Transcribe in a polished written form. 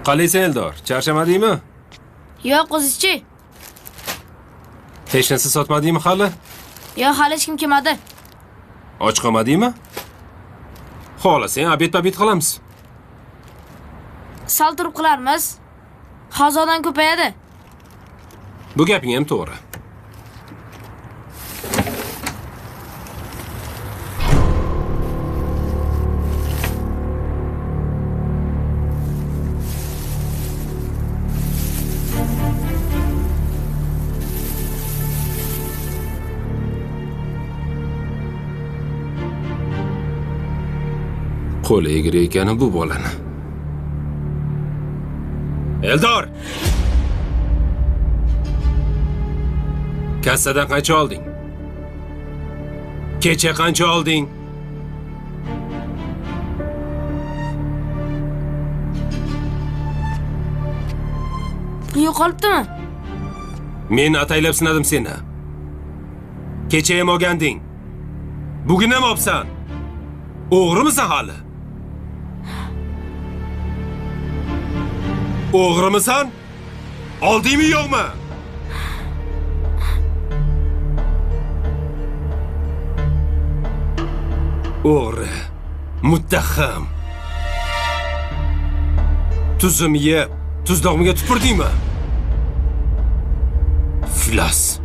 Qalaysan Eldor? Charchamadingmi? Yo'q, o'zizchi. Hech narsa sotmadingmi hali? Yo'q, hali hech kim kelmadi. Och qolmadingmi? Xohlasang, obed qilamiz. Sal turib qilarmiz. Hozirdan ko'payadi. Bu gaping ham to'g'ri. Qo'li egri ekani bu bolani. Eldor! Kassadan qancha olding? Kecha qancha olding? Pul yo'qolibdimi? Men ataylab sinadim seni. Kecha ham olganding. Bugun ham olibsan. O'g'rimisan hali? O'g'rimisan? Oldingmi yo'qmi? O'g'ri, muttaham. Tuzimga, tuzdog'imga tupirdingmi? Iflos.